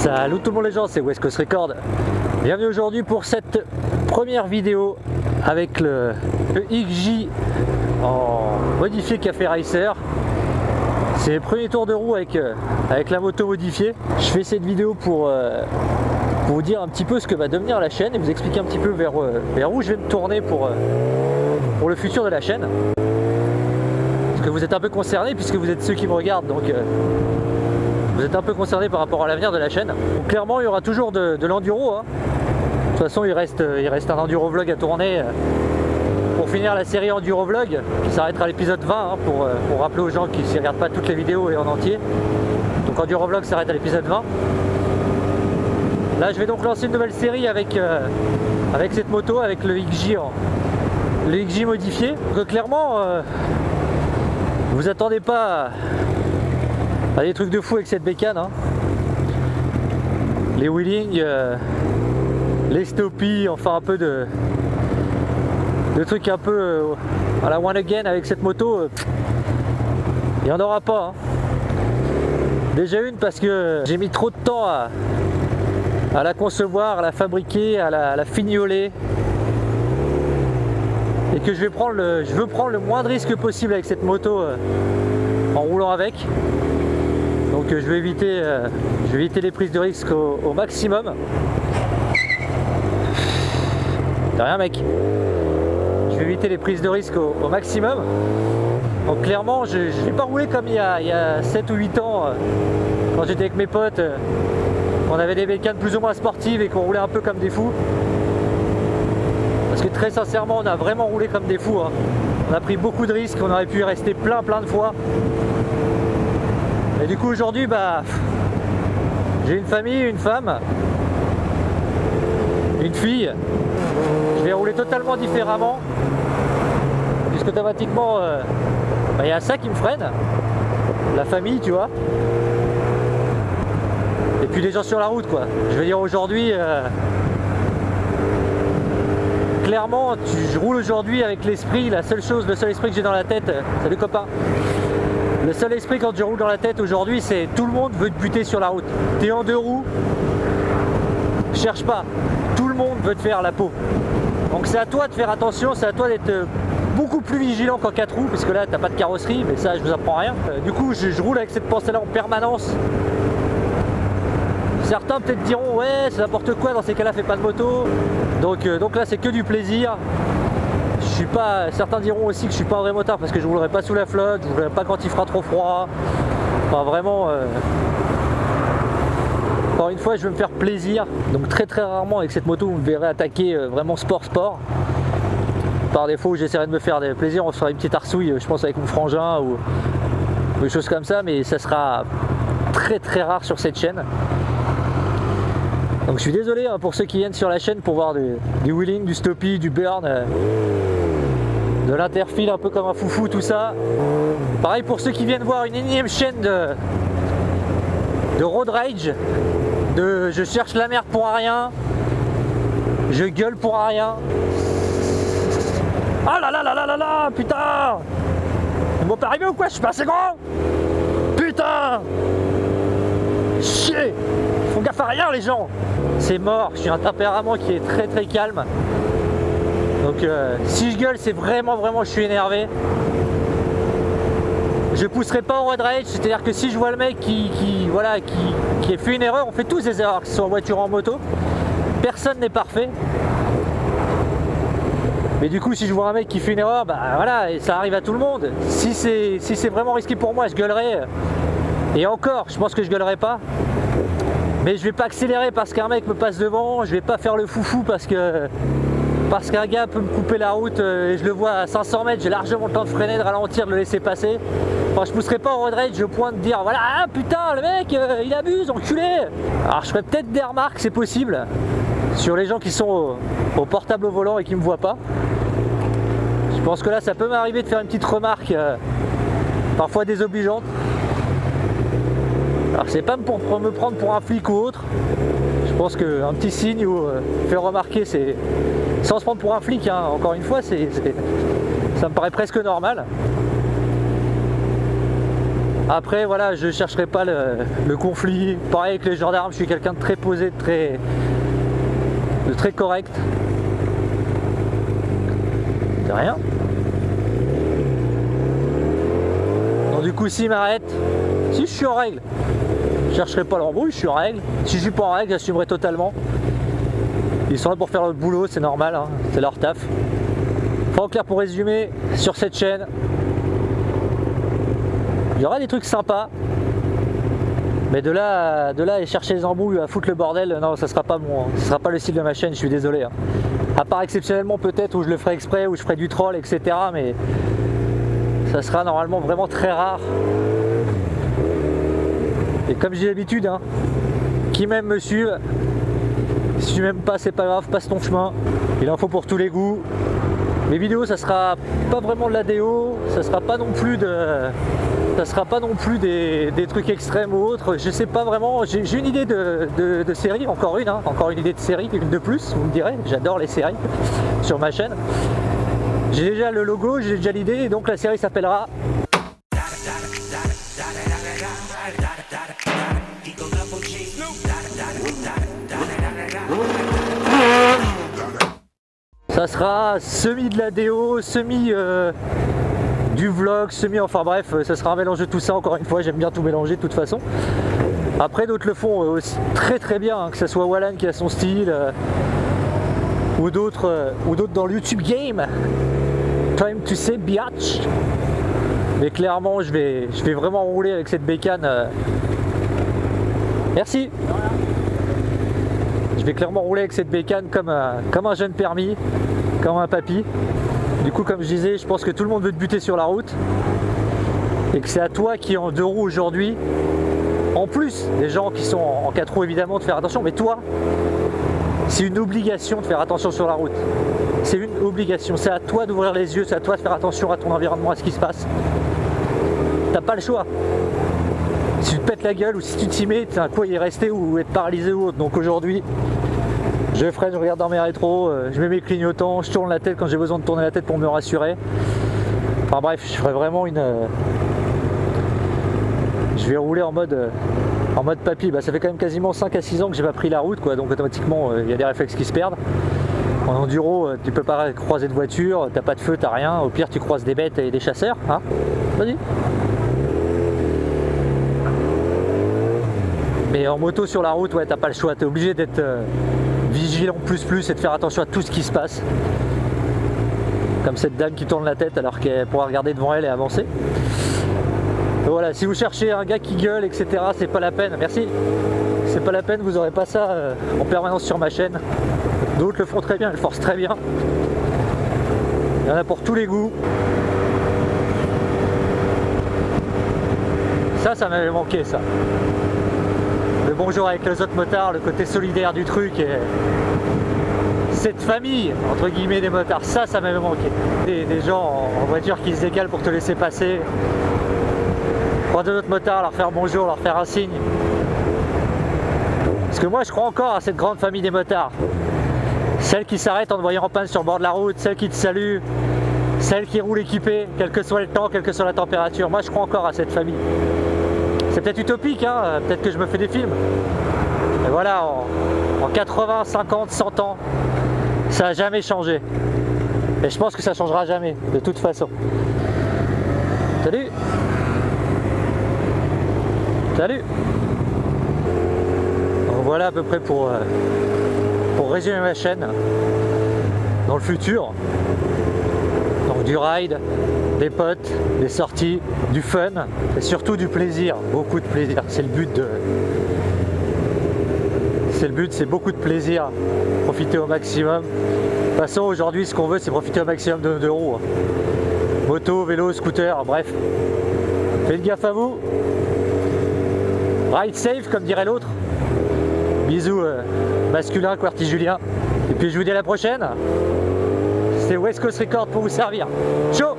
Salut tout le monde les gens, c'est West Coast Record. Bienvenue aujourd'hui pour cette première vidéo avec le XJ en modifié Café Racer. C'est le premier tour de roue avec la moto modifiée. Je fais cette vidéo pour vous dire un petit peu ce que va devenir la chaîne et vous expliquer un petit peu vers où je vais me tourner pour le futur de la chaîne. Parce que vous êtes un peu concernés puisque vous êtes ceux qui me regardent, donc vous êtes un peu concernés par rapport à l'avenir de la chaîne. Donc, clairement il y aura toujours de l'enduro, hein. De toute façon il reste un enduro vlog à tourner pour finir la série enduro vlog qui s'arrêtera à l'épisode 20, hein, pour rappeler aux gens qui ne regardent pas toutes les vidéos et en entier. Donc enduro vlog s'arrête à l'épisode 20. Là je vais donc lancer une nouvelle série avec cette moto, avec le XJ modifié. Donc clairement vous attendez pas à des trucs de fou avec cette bécane, hein. Les wheelings, les stoppies, enfin un peu de trucs un peu à la one again avec cette moto, il n'y en aura pas, hein. Déjà une parce que j'ai mis trop de temps à la concevoir, à la fabriquer, à la fignoler, et que je veux prendre le moins de risques possible avec cette moto en roulant avec. Donc je vais éviter les prises de risque au maximum. T'as rien mec. Je vais éviter les prises de risque au maximum. Donc clairement je n'ai pas roulé comme il y a 7 ou 8 ans quand j'étais avec mes potes. On avait des bécanes plus ou moins sportives et qu'on roulait un peu comme des fous. Parce que très sincèrement on a vraiment roulé comme des fous, hein. On a pris beaucoup de risques, on aurait pu y rester plein de fois. Et du coup aujourd'hui bah j'ai une famille, une femme, une fille. Je vais rouler totalement différemment puisque automatiquement il y a ça qui me freine, la famille tu vois, et puis les gens sur la route quoi. Je veux dire aujourd'hui clairement je roule aujourd'hui avec l'esprit, le seul esprit que j'ai dans la tête, salut copain. Le seul esprit quand je roule dans la tête aujourd'hui, c'est tout le monde veut te buter sur la route. T'es en deux roues, cherche pas. Tout le monde veut te faire la peau. Donc c'est à toi de faire attention, c'est à toi d'être beaucoup plus vigilant qu'en 4 roues, parce que là t'as pas de carrosserie, mais ça je vous apprends rien. Du coup je roule avec cette pensée là en permanence. Certains peut-être diront ouais c'est n'importe quoi, dans ces cas là fais pas de moto. Donc là c'est que du plaisir. Je suis pas, certains diront aussi que je suis pas un vrai motard parce que je roulerai pas sous la flotte, je roulerai pas quand il fera trop froid. Enfin vraiment encore une fois je veux me faire plaisir. Donc très rarement avec cette moto vous me verrez attaquer vraiment sport. Par défaut j'essaierai de me faire des plaisirs, on se fera une petite arsouille je pense avec mon frangin ou des choses comme ça, mais ça sera très rare sur cette chaîne. Donc je suis désolé hein, pour ceux qui viennent sur la chaîne pour voir du wheeling, du stoppie, du burn, de l'interfile un peu comme un foufou, tout ça. Pareil pour ceux qui viennent voir une énième chaîne de road rage, de je cherche la merde pour un rien, je gueule pour un rien. Ah là, putain! Ils m'ont pas arrivé ou quoi? Je suis pas assez grand? Putain! Chier! Ils font gaffe à rien les gens! C'est mort, je suis un tempérament qui est très calme. Donc si je gueule c'est vraiment je suis énervé. Je pousserai pas en road rage, c'est à dire que si je vois le mec qui a fait une erreur, on fait tous des erreurs, que ce soit en voiture ou en moto, personne n'est parfait. Mais du coup si je vois un mec qui fait une erreur, bah voilà, et ça arrive à tout le monde. Si c'est vraiment risqué pour moi je gueulerai. Et encore je pense que je gueulerai pas. Mais je vais pas accélérer parce qu'un mec me passe devant, je vais pas faire le foufou parce qu'un gars peut me couper la route et je le vois à 500 mètres, j'ai largement le temps de freiner, de ralentir, de le laisser passer. Enfin je pousserai pas en road rage au point de dire voilà, ah, putain le mec il abuse, enculé. Alors je ferai peut-être des remarques, c'est possible, sur les gens qui sont au portable au volant et qui me voient pas. Je pense que là ça peut m'arriver de faire une petite remarque parfois désobligeante. Alors c'est pas pour me prendre pour un flic ou autre. Je pense qu'un petit signe ou faire remarquer, c'est sans se prendre pour un flic, hein. Encore une fois, ça me paraît presque normal. Après voilà, je chercherai pas le conflit. Pareil avec les gendarmes, je suis quelqu'un de très posé, de très correct. De rien. Donc du coup s'il m'arrête, si je suis en règle, je chercherai pas l'embrouille, je suis en règle. Si je suis pas en règle, j'assumerai totalement. Ils sont là pour faire leur boulot, c'est normal, hein, c'est leur taf. Enfin, en clair, pour résumer, sur cette chaîne, il y aura des trucs sympas, mais de là à chercher les embrouilles, à foutre le bordel, non, ça sera pas ça sera pas le style de ma chaîne, je suis désolé. Hein. À part exceptionnellement peut-être où je le ferai exprès, où je ferai du troll, etc. Mais ça sera normalement vraiment très rare. Et comme j'ai l'habitude, hein, qui m'aime me suive. Si tu m'aimes pas, c'est pas grave, passe ton chemin. Il en faut pour tous les goûts. Mes vidéos, ça sera pas vraiment de la déo, ça sera pas non plus des trucs extrêmes ou autres. Je sais pas vraiment. J'ai une idée de série, encore une, hein, encore une idée de série, une de plus, vous me direz. J'adore les séries sur ma chaîne. J'ai déjà le logo, j'ai déjà l'idée, et donc la série s'appellera ça sera semi de la déo, semi du vlog, semi, enfin bref, ça sera un mélange de tout ça. Encore une fois, j'aime bien tout mélanger de toute façon. Après, d'autres le font aussi très très bien, hein, que ce soit Wallan qui a son style, ou d'autres dans le YouTube game. Time to say biatch. Mais clairement, je vais vraiment rouler avec cette bécane. Merci. Je vais clairement rouler avec cette bécane comme un jeune permis, comme un papy. Du coup, comme je disais, je pense que tout le monde veut te buter sur la route et que c'est à toi qui es en 2 roues aujourd'hui, en plus des gens qui sont en 4 roues évidemment, de faire attention, mais toi, c'est une obligation de faire attention sur la route. C'est une obligation, c'est à toi d'ouvrir les yeux, c'est à toi de faire attention à ton environnement, à ce qui se passe. T'as pas le choix. Si tu te pètes la gueule ou si tu t'y mets, t'as quoi y rester ou être paralysé ou autre. Donc aujourd'hui, je freine, je regarde dans mes rétros, je mets mes clignotants, je tourne la tête quand j'ai besoin de tourner la tête pour me rassurer. Enfin bref, je ferai vraiment une... Je vais rouler en mode papy. Bah, ça fait quand même quasiment 5 à 6 ans que j'ai pas pris la route, quoi. Donc automatiquement, il y a des réflexes qui se perdent. En enduro, tu peux pas croiser de voiture, t'as pas de feu, t'as rien. Au pire, tu croises des bêtes et des chasseurs. Hein, vas-y. Mais en moto sur la route, ouais, t'as pas le choix. T'es obligé d'être vigilant plus et de faire attention à tout ce qui se passe. Comme cette dame qui tourne la tête alors qu'elle pourra regarder devant elle et avancer. Et voilà, si vous cherchez un gars qui gueule, etc., c'est pas la peine. Merci. C'est pas la peine, vous aurez pas ça en permanence sur ma chaîne. D'autres le font très bien, ils le forcent très bien. Il y en a pour tous les goûts. Ça m'avait manqué, ça. Le bonjour avec les autres motards, le côté solidaire du truc et cette famille, entre guillemets, des motards, ça m'avait manqué. Des gens en voiture qui se décalent pour te laisser passer. Croiser d'autres motards, leur faire bonjour, leur faire un signe. Parce que moi, je crois encore à cette grande famille des motards. Celle qui s'arrête en te voyant en panne sur le bord de la route, celle qui te salue, celle qui roule équipée, quel que soit le temps, quelle que soit la température. Moi, je crois encore à cette famille. C'est peut-être utopique, hein, peut-être que je me fais des films. Mais voilà, en 80, 50, 100 ans, ça n'a jamais changé. Et je pense que ça ne changera jamais, de toute façon. Salut! Salut! Donc voilà à peu près pour résumer ma chaîne dans le futur. Donc du ride, des potes, des sorties, du fun et surtout du plaisir, beaucoup de plaisir. C'est le but c'est beaucoup de plaisir, profiter au maximum. De toute façon aujourd'hui ce qu'on veut c'est profiter au maximum de nos 2 roues. Moto, vélo, scooter, bref. Faites gaffe à vous. Ride safe comme dirait l'autre. Bisous masculin, quartigulien. Et puis je vous dis à la prochaine. C'était West Coast Record pour vous servir. Ciao!